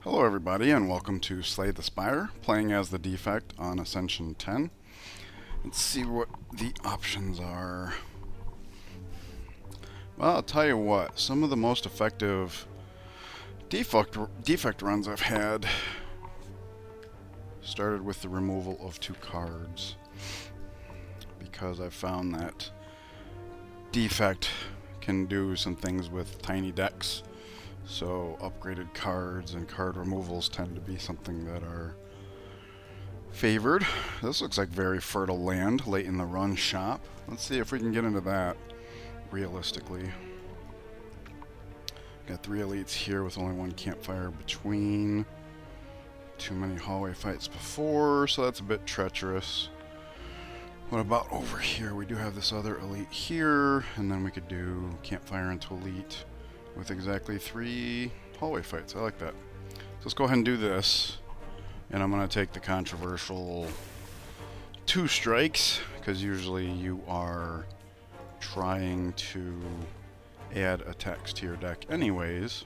Hello everybody and welcome to Slay the Spire, playing as the Defect on Ascension 10. Let's see what the options are. Well, I'll tell you what, some of the most effective defect runs I've had started with the removal of 2 cards, because I've found that Defect can do some things with tiny decks. So upgraded cards and card removals tend to be something that are favored. This looks like very fertile land late in the run shop. Let's see if we can get into that realistically. Got 3 elites here with only 1 campfire between. Too many hallway fights before, so that's a bit treacherous. What about over here? We do have this other elite here, and then we could do campfire into elite with exactly 3 hallway fights. I like that. So let's go ahead and do this. And I'm going to take the controversial 2 strikes, because usually you are trying to add attacks to your deck anyways.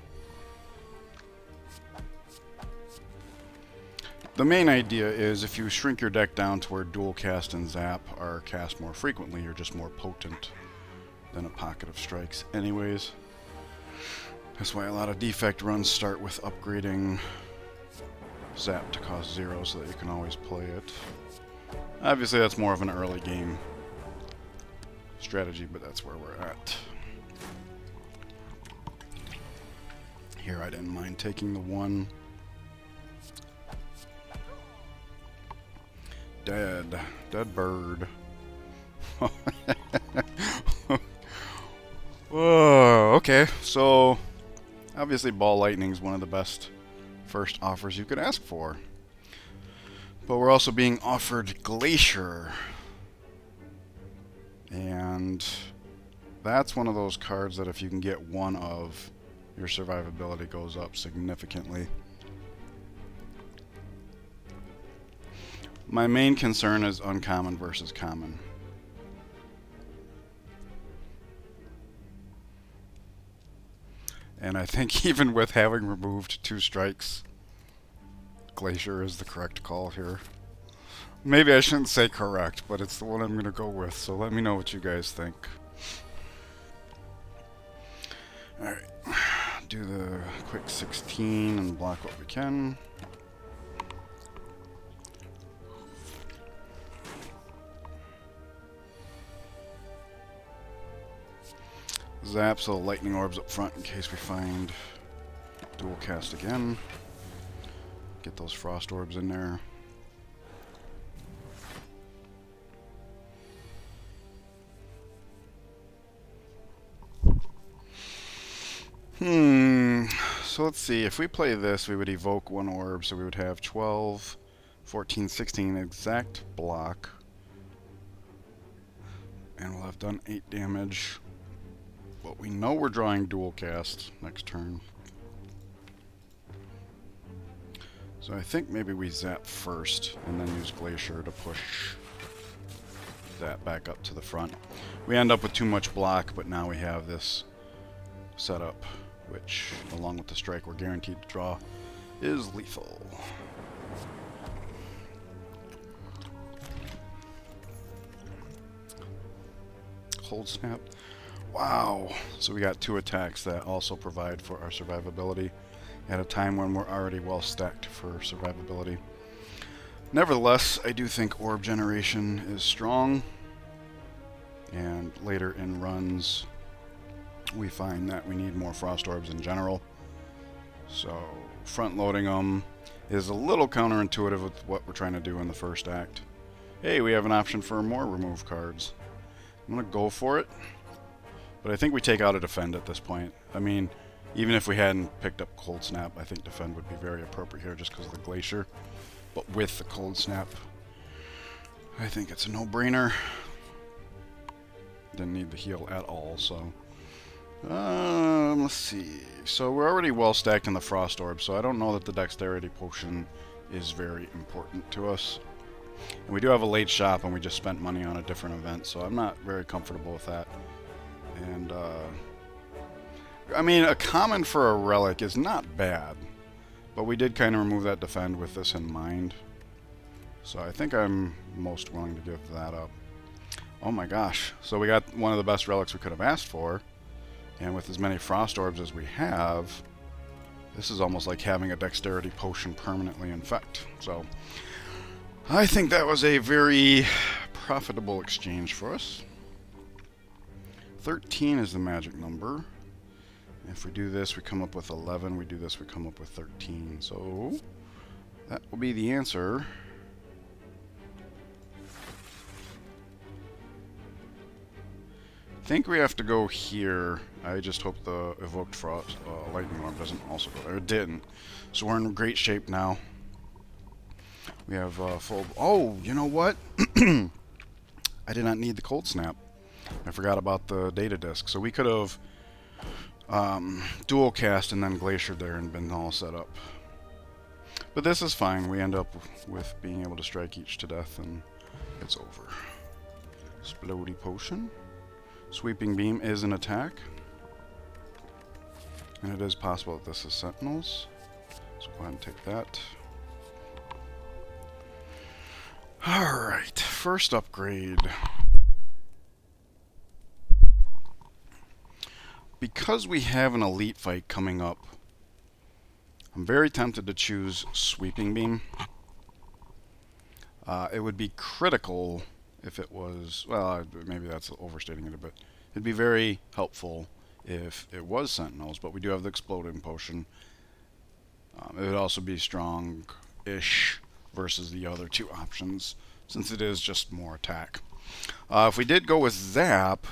The main idea is if you shrink your deck down to where dual cast and zap are cast more frequently, you're just more potent than a pocket of strikes anyways. That's why a lot of defect runs start with upgrading zap to cost 0 so that you can always play it. Obviously that's more of an early game strategy, but that's where we're at. Here I didn't mind taking the 1. Dead bird. Whoa, okay, so obviously Ball Lightning is one of the best first offers you could ask for. But we're also being offered Glacier. And that's one of those cards that if you can get one of, your survivability goes up significantly. My main concern is uncommon versus common. And I think even with having removed 2 strikes, Glacier is the correct call here. Maybe I shouldn't say correct, but it's the one I'm going to go with, so let me know what you guys think. Alright, do the quick 16 and block what we can. Zap, so lightning orbs up front in case we find dual cast again. Get those frost orbs in there. So let's see, if we play this we would evoke 1 orb, so we would have 12, 14, 16 exact block. And we'll have done 8 damage. But we know we're drawing dual cast next turn. So I think maybe we zap first and then use Glacier to push that back up to the front. We end up with too much block, but now we have this setup, which, along with the strike we're guaranteed to draw, is lethal. Cold Snap. Wow, so we got 2 attacks that also provide for our survivability at a time when we're already well stacked for survivability. Nevertheless, I do think orb generation is strong, and later in runs we find that we need more frost orbs in general. So front loading them is a little counterintuitive with what we're trying to do in the first act. Hey, we have an option for more remove cards. I'm gonna go for it. But I think we take out a Defend at this point. I mean, even if we hadn't picked up Cold Snap, I think Defend would be very appropriate here just because of the Glacier. But with the Cold Snap, I think it's a no-brainer. Didn't need the heal at all, so... let's see. So we're already well stacked in the Frost Orb, so I don't know that the Dexterity Potion is very important to us. And we do have a late shop, and we just spent money on a different event, so I'm not very comfortable with that. And, I mean, a common for a relic is not bad. But we did kind of remove that defend with this in mind. So I think I'm most willing to give that up. Oh my gosh. So we got one of the best relics we could have asked for. And with as many frost orbs as we have, this is almost like having a dexterity potion permanently infect. So I think that was a very profitable exchange for us. 13 is the magic number. If we do this, we come up with 11. We do this, we come up with 13. So that will be the answer. I think we have to go here. I just hope the evoked frost lightning orb doesn't also go there. It didn't. So we're in great shape now. We have full... Oh, you know what? I did not need the cold snap. I forgot about the data disk. So we could have dual cast and then glaciered there and been all set up. But this is fine. We end up with being able to strike each to death and it's over. Explodey potion. Sweeping beam is an attack. And it is possible that this is sentinels. So go ahead and take that. Alright, first upgrade. Because we have an elite fight coming up, I'm very tempted to choose Sweeping Beam. It would be critical if it was, well, maybe that's overstating it a bit. It'd be very helpful if it was Sentinels, but we do have the Exploding Potion. It would also be strong-ish versus the other two options, since it is just more attack. If we did go with Zap,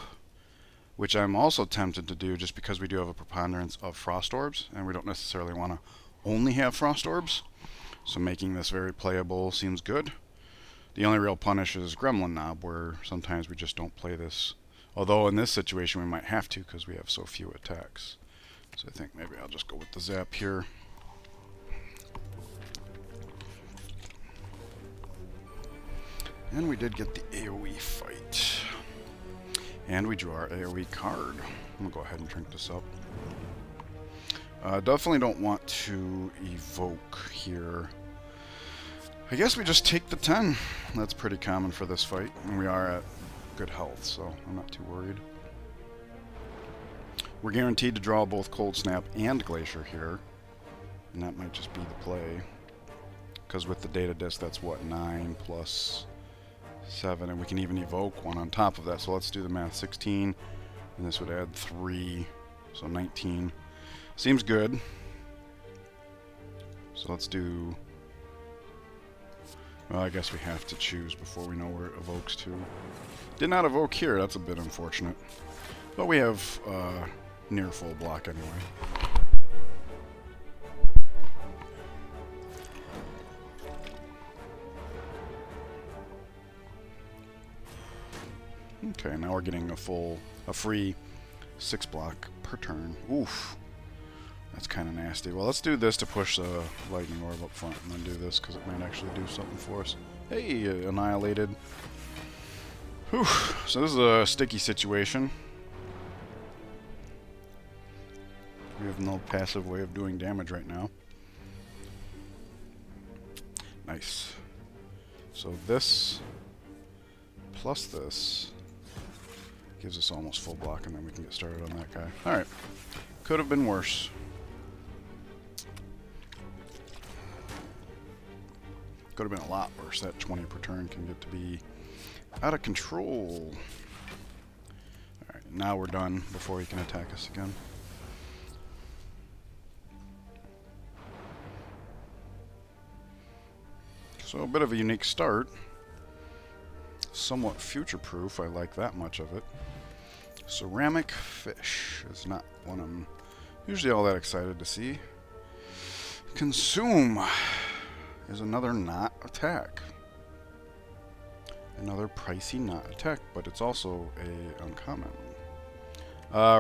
which I'm also tempted to do just because we do have a preponderance of Frost Orbs, and we don't necessarily want to only have Frost Orbs, so making this very playable seems good. The only real punish is Gremlin Knob, where sometimes we just don't play this. Although in this situation we might have to because we have so few attacks. So I think maybe I'll just go with the Zap here. And we did get the AoE fight. And we drew our AoE card. I'm going to go ahead and drink this up. Definitely don't want to evoke here. I guess we just take the 10. That's pretty common for this fight. And we are at good health, so I'm not too worried. We're guaranteed to draw both Cold Snap and Glacier here. And that might just be the play. Because with the data disc, that's what, 9 plus 7, and we can even evoke one on top of that. So let's do the math. 16, and this would add 3, so 19. Seems good. So let's do... Well, I guess we have to choose before we know where it evokes to. Did not evoke here. That's a bit unfortunate. But we have near full block anyway. Okay, now we're getting a free 6 block per turn. Oof. That's kind of nasty. Well, let's do this to push the lightning orb up front, and then do this because it might actually do something for us. Hey, annihilated. Whew. So this is a sticky situation. We have no passive way of doing damage right now. Nice. So this plus this gives us almost full block, and then we can get started on that guy. Alright. Could have been worse. Could have been a lot worse. That 20 per turn can get to be out of control. Alright, now we're done before he can attack us again. So a bit of a unique start. Somewhat future-proof, I like that much of it. Ceramic fish is not one I'm usually all that excited to see. Consume is another not attack. Another pricey not attack, but it's also a uncommon.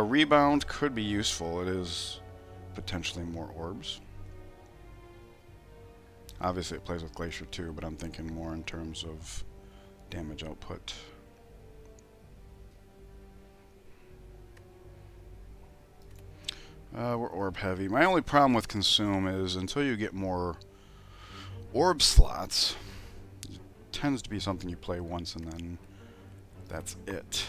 Rebound could be useful. It is potentially more orbs. Obviously it plays with Glacier too, but I'm thinking more in terms of damage output. We're orb heavy. My only problem with consume is until you get more orb slots, it tends to be something you play once and then that's it.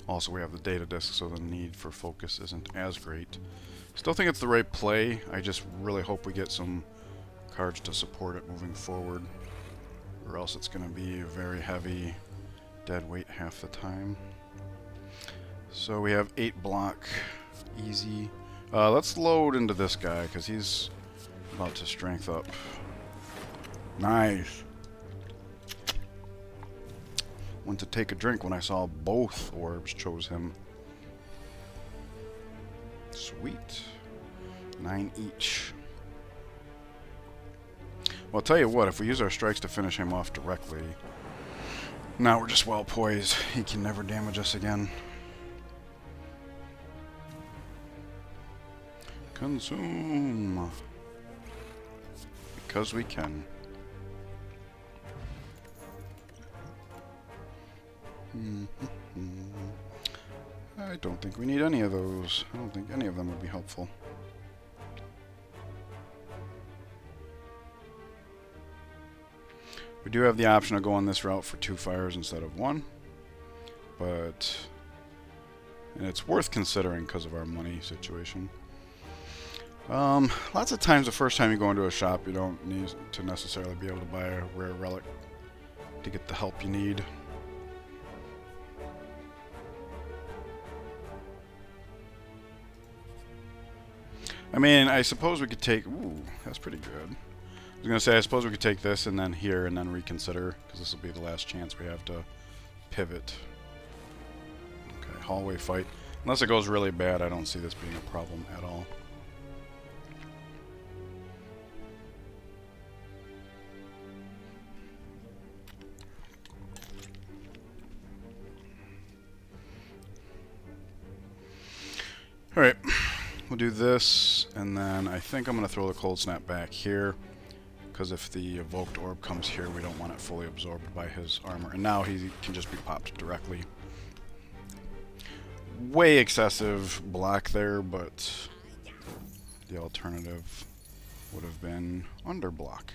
Also, we have the data disk, so the need for focus isn't as great. Still think it's the right play. I just really hope we get some cards to support it moving forward, or else it's going to be very heavy dead weight half the time. So we have 8 block, easy. Let's load into this guy because he's about to strength up. Nice. Went to take a drink when I saw both orbs chose him. Sweet. 9 each. Well, I'll tell you what, if we use our strikes to finish him off directly, now we're just well poised. He can never damage us again. Consume. Because we can. I don't think we need any of those. I don't think any of them would be helpful. We do have the option of going this route for 2 fires instead of 1, but and it's worth considering because of our money situation. Lots of times the first time you go into a shop, you don't need to necessarily be able to buy a rare relic to get the help you need. I mean, I suppose we could take... Ooh, that's pretty good. I was going to say, I suppose we could take this and then here and then reconsider, because this will be the last chance we have to pivot. Okay, hallway fight. Unless it goes really bad, I don't see this being a problem at all. Alright, we'll do this, and then I think I'm going to throw the cold snap back here, because if the evoked orb comes here, we don't want it fully absorbed by his armor. And now he can just be popped directly. Way excessive block there, but the alternative would have been under block,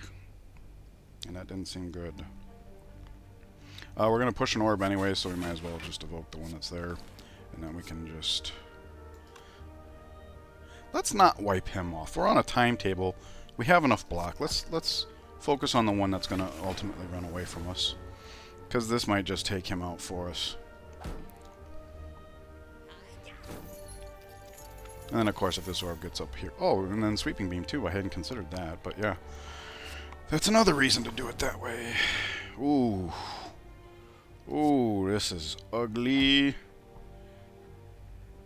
and that didn't seem good. We're going to push an orb anyway, so we might as well just evoke the one that's there, and then we can just... Let's not wipe him off. We're on a timetable. We have enough block. Let's focus on the one that's going to ultimately run away from us, because this might just take him out for us. And then, of course, if this orb gets up here... Oh, and then Sweeping Beam, too. I hadn't considered that, but yeah. That's another reason to do it that way. Ooh. Ooh, this is ugly.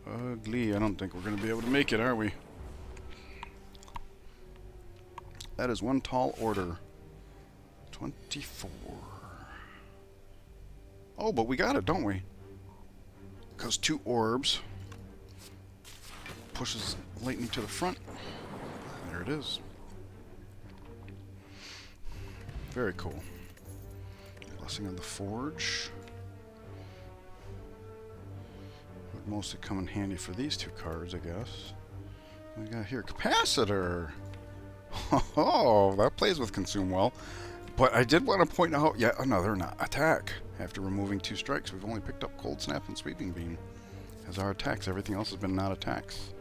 Ugly. I don't think we're going to be able to make it, are we? That is one tall order. 24. Oh, but we got it, don't we? Because 2 orbs pushes lightning to the front. There it is. Very cool. Blessing of the Forge. Would mostly come in handy for these 2 cards, I guess. What we got here? Capacitor! Oh, that plays with Consume well. But I did want to point out yet another attack. After removing 2 strikes, we've only picked up Cold Snap and Sweeping Beam as our attacks. Everything else has been not attacks.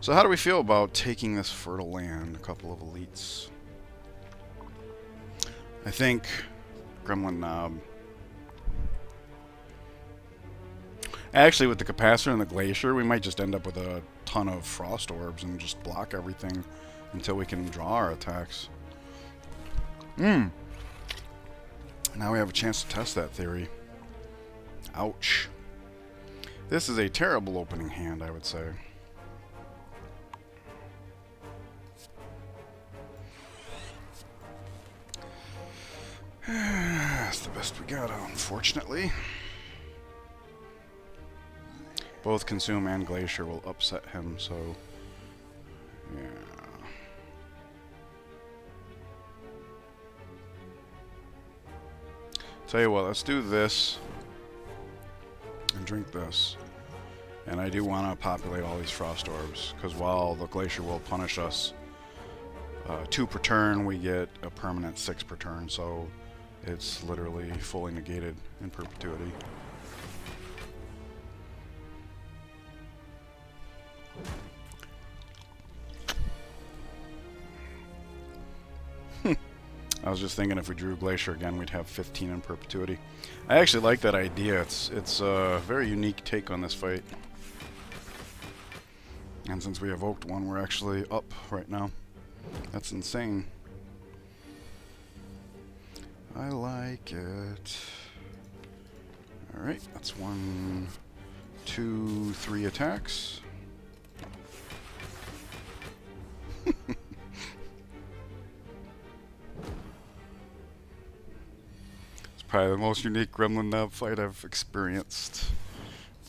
So how do we feel about taking this fertile land? A couple of elites. I think Gremlin Knob. Actually, with the Capacitor and the Glacier, we might just end up with a ton of Frost Orbs and just block everything until we can draw our attacks. Now we have a chance to test that theory. Ouch. This is a terrible opening hand, I would say. That's the best we got, unfortunately. Both Consume and Glacier will upset him, so... yeah. Tell you what, let's do this and drink this. And I do want to populate all these frost orbs, because while the glacier will punish us 2 per turn, we get a permanent 6 per turn, so it's literally fully negated in perpetuity. I was just thinking if we drew Glacier again, we'd have 15 in perpetuity. I actually like that idea. It's a very unique take on this fight. And since we evoked one, we're actually up right now. That's insane. I like it. Alright, that's 1, 2, 3 attacks. Probably the most unique Gremlin Nab fight I've experienced.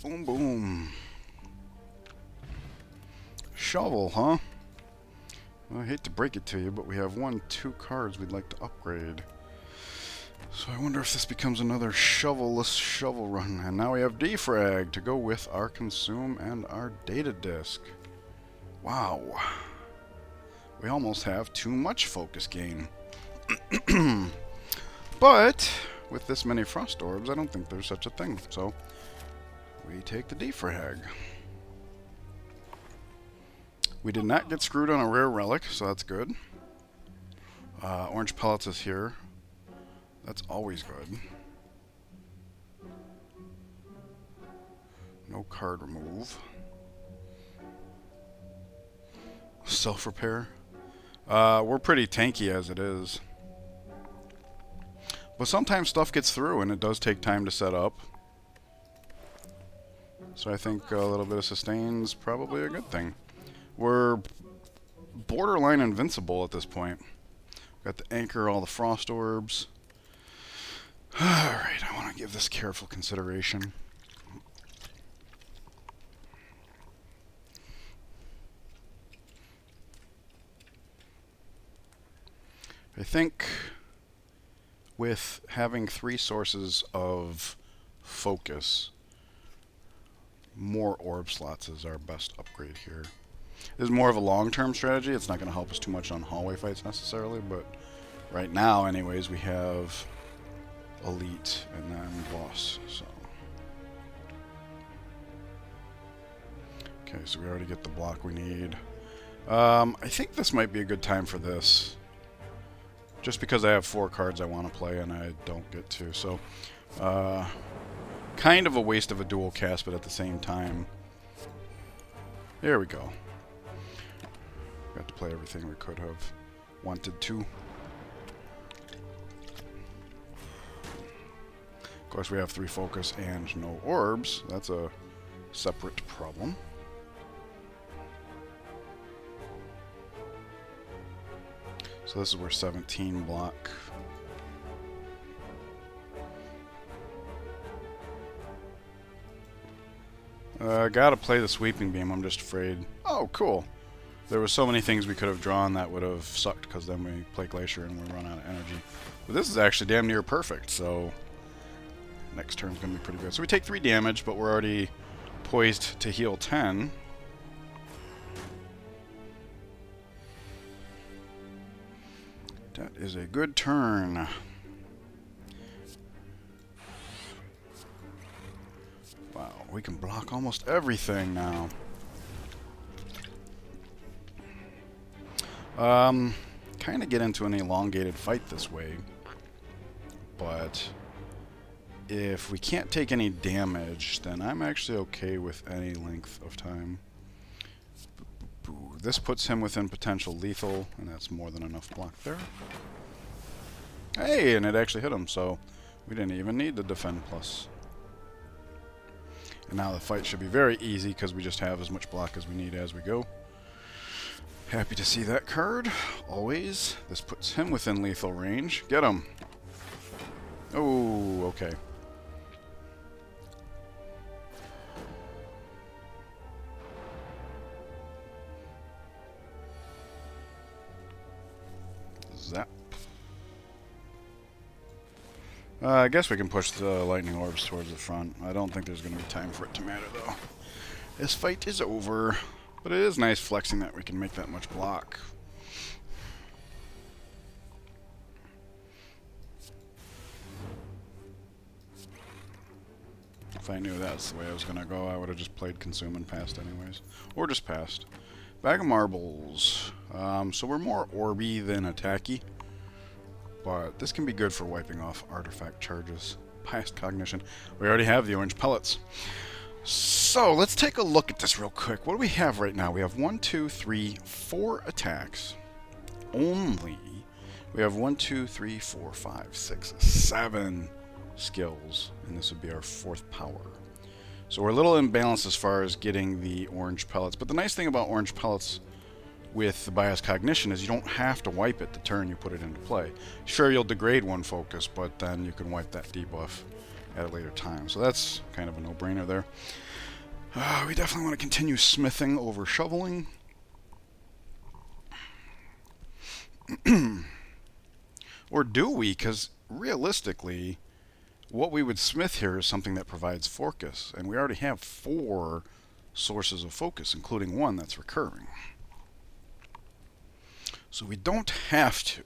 Boom, boom. Shovel, huh? Well, I hate to break it to you, but we have 2 cards we'd like to upgrade. So I wonder if this becomes another shovel-less shovel run. And now we have Defrag to go with our Consume and our Data Disk. Wow. We almost have too much focus gain. But with this many frost orbs, I don't think there's such a thing. So we take the Defrag. We did not get screwed on a rare relic, so that's good. Orange pellets is here. That's always good. No card remove. Self-repair. We're pretty tanky as it is. But sometimes stuff gets through, and it does take time to set up. So I think a little bit of sustain's probably a good thing. We're borderline invincible at this point. Got the anchor, all the frost orbs. Alright, I want to give this careful consideration. I think with having 3 sources of focus, more orb slots is our best upgrade here. This is more of a long-term strategy. It's not going to help us too much on hallway fights necessarily, but right now, anyways, we have Elite and then Boss. So, okay, so we already get the block we need. I think this might be a good time for this. Just because I have 4 cards I want to play and I don't get to. So, kind of a waste of a dual cast, but at the same time. There we go. Got to play everything we could have wanted to. Of course, we have 3 focus and no orbs. That's a separate problem. So this is where 17 block. Gotta play the sweeping beam, I'm just afraid. Oh, cool. There were so many things we could have drawn that would have sucked, because then we play Glacier and we run out of energy. But this is actually damn near perfect, so next turn's gonna be pretty good. So we take 3 damage, but we're already poised to heal 10. That is a good turn. Wow, we can block almost everything now. Kind of get into an elongated fight this way, but if we can't take any damage, then I'm actually okay with any length of time. This puts him within potential lethal, and that's more than enough block there. Hey, and it actually hit him, so we didn't even need the defend plus. And now the fight should be very easy, because we just have as much block as we need as we go. Happy to see that card, always. This puts him within lethal range. Get him! Oh, okay. Zap. I guess we can push the lightning orbs towards the front. I don't think there's going to be time for it to matter, though. This fight is over. But it is nice flexing that we can make that much block. If I knew that's the way I was going to go, I would have just played Consume and passed anyways. Or just passed. Bag of Marbles. So we're more orby than attacky. But this can be good for wiping off artifact charges. Past Cognition. We already have the orange pellets. So let's take a look at this real quick. What do we have right now? We have 1, 2, 3, 4 attacks. Only. We have 1, 2, 3, 4, 5, 6, 7 skills. And this would be our 4th power. So we're a little imbalanced as far as getting the orange pellets. But the nice thing about orange pellets with the Bias Cognition is you don't have to wipe it the turn you put it into play. Sure, you'll degrade one focus, but then you can wipe that debuff at a later time. So that's kind of a no-brainer there. We definitely want to continue smithing over shoveling. Or do we? Because realistically, what we would smith here is something that provides focus. And we already have 4 sources of focus, including one that's recurring. So we don't have to.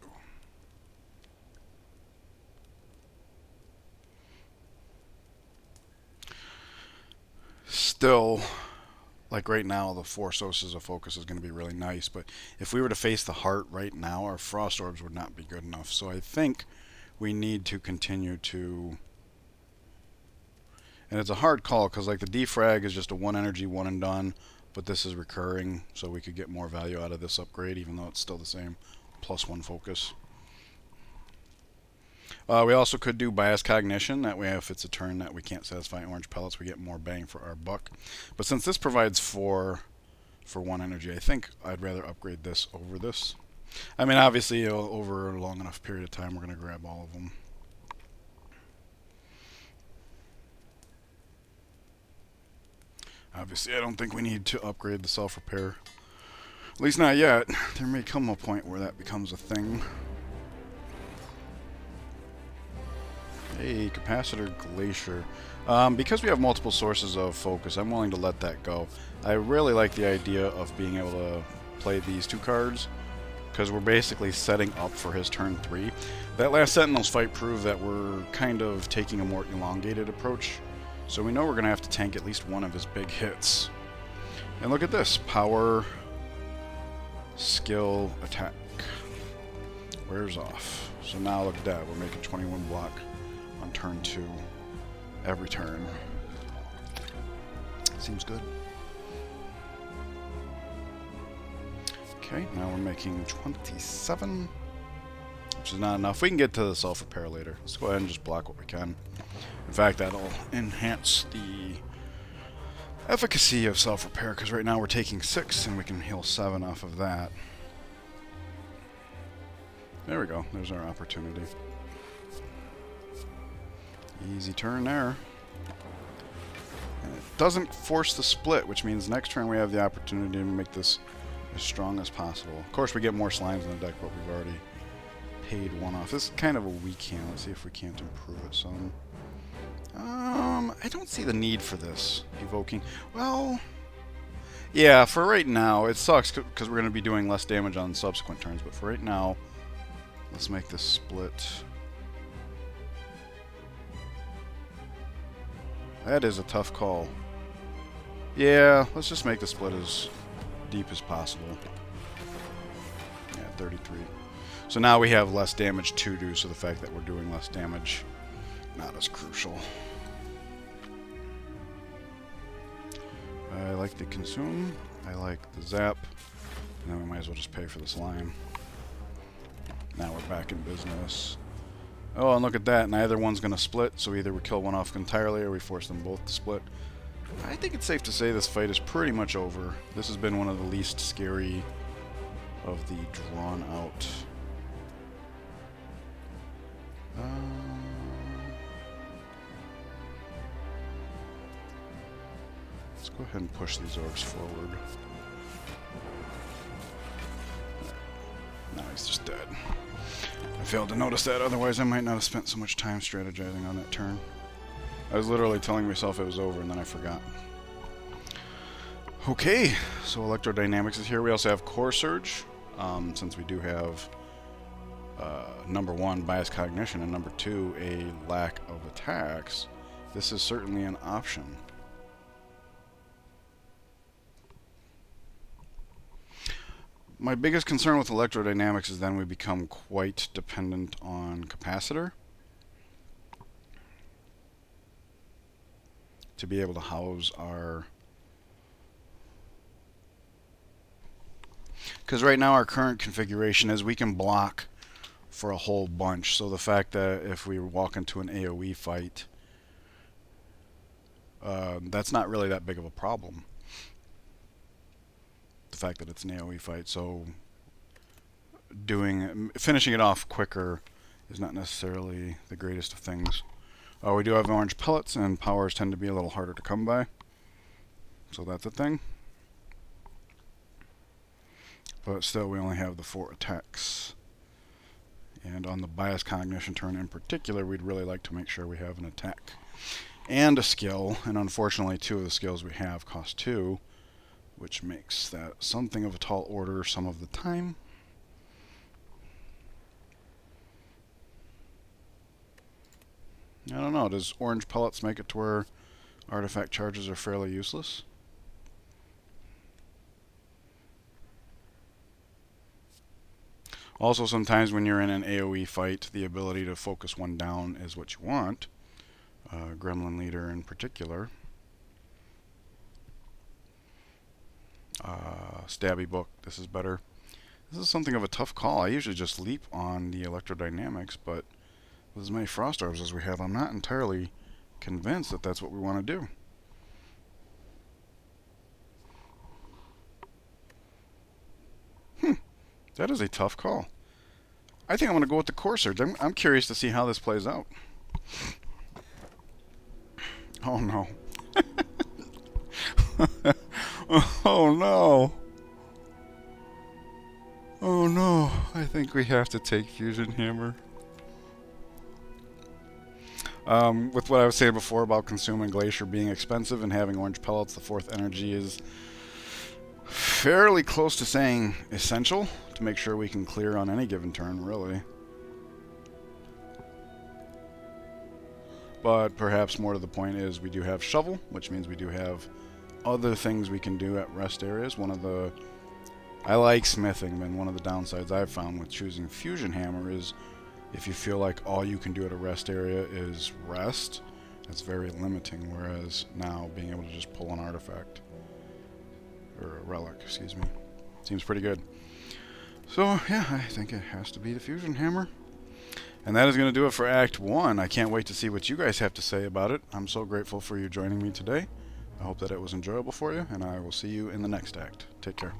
Still, like right now, the 4 sources of focus is going to be really nice, but if we were to face the heart right now, our frost orbs would not be good enough. So I think we need to continue to, and it's a hard call because like the defrag is just a 1 energy, 1 and done, but this is recurring, so we could get more value out of this upgrade, even though it's still the same, +1 focus. We also could do Bias Cognition. That way, if it's a turn that we can't satisfy orange pellets, we get more bang for our buck. But since this provides 4 for 1 energy, I think I'd rather upgrade this over this. I mean, obviously, over a long enough period of time, we're going to grab all of them. Obviously, I don't think we need to upgrade the self-repair. At least not yet. There may come a point where that becomes a thing. Hey, Capacitor Glacier. Because we have multiple sources of focus, I'm willing to let that go. I really like the idea of being able to play these 2 cards, because we're basically setting up for his turn 3. That last Sentinels fight proved that we're kind of taking a more elongated approach, so we know we're going to have to tank at least one of his big hits. And look at this. Power, skill, attack. Wears off. So now look at that. We're making 21 block on turn 2 every turn. Seems good. Okay, now we're making 27, which is not enough. We can get to the self-repair later. Let's go ahead and just block what we can. In fact, that'll enhance the efficacy of self-repair, because right now we're taking 6 and we can heal 7 off of that. There we go. There's our opportunity. Easy turn there. And it doesn't force the split, which means next turn we have the opportunity to make this as strong as possible. Of course, we get more slimes in the deck, but we've already paid 1 off. This is kind of a weak hand. Let's see if we can't improve it some. I don't see the need for this. Evoking. Well, yeah, for right now, it sucks because we're going to be doing less damage on subsequent turns, but for right now, let's make this split. That is a tough call. Yeah, let's just make the split as deep as possible. Yeah, 33. So now we have less damage to do, so the fact that we're doing less damage, not as crucial. I like the consume, I like the zap, and then we might as well just pay for the slime. Now we're back in business. Oh, and look at that, neither one's going to split, so either we kill one off entirely or we force them both to split. I think it's safe to say this fight is pretty much over. This has been one of the least scary of the drawn out. Let's go ahead and push these orbs forward. Now he's just dead. I failed to notice that, otherwise I might not have spent so much time strategizing on that turn. I was literally telling myself it was over and then I forgot. Okay, so electrodynamics is here. We also have core surge, since we do have number one, bias cognition, and number two, a lack of attacks. This is certainly an option. My biggest concern with electrodynamics is then we become quite dependent on capacitor to be able to house our... Because right now our current configuration is we can block for a whole bunch. So the fact that if we walk into an AoE fight, that's not really that big of a problem. The fact that it's an AoE fight, so finishing it off quicker is not necessarily the greatest of things. We do have orange pellets, and powers tend to be a little harder to come by, so that's a thing. But still, we only have the 4 attacks. And on the bias cognition turn in particular, we'd really like to make sure we have an attack and a skill, and unfortunately 2 of the skills we have cost 2, which makes that something of a tall order some of the time. I don't know, does orange pellets make it to where artifact charges are fairly useless? Also, sometimes when you're in an AoE fight, the ability to focus one down is what you want. Gremlin Leader in particular. Stabby Book, this is better. This is something of a tough call. I usually just leap on the electrodynamics, but with as many frost orbs as we have, I'm not entirely convinced that that's what we want to do. That is a tough call. I think I'm going to go with the core surge. I'm curious to see how this plays out. Oh no. Oh no. Oh no. I think we have to take Fusion Hammer. With what I was saying before about consuming Glacier being expensive and having orange pellets, the 4th energy is fairly close to saying essential to make sure we can clear on any given turn, really. But perhaps more to the point is we do have Shovel, which means we do have other things we can do at rest areas. I like smithing, and one of the downsides I've found with choosing Fusion Hammer is if you feel like all you can do at a rest area is rest, that's very limiting, whereas now being able to just pull an artifact, or a relic, excuse me, seems pretty good. So yeah, I think it has to be the Fusion Hammer. And that is going to do it for Act 1. I can't wait to see what you guys have to say about it. I'm so grateful for you joining me today. I hope that it was enjoyable for you, and I will see you in the next act. Take care.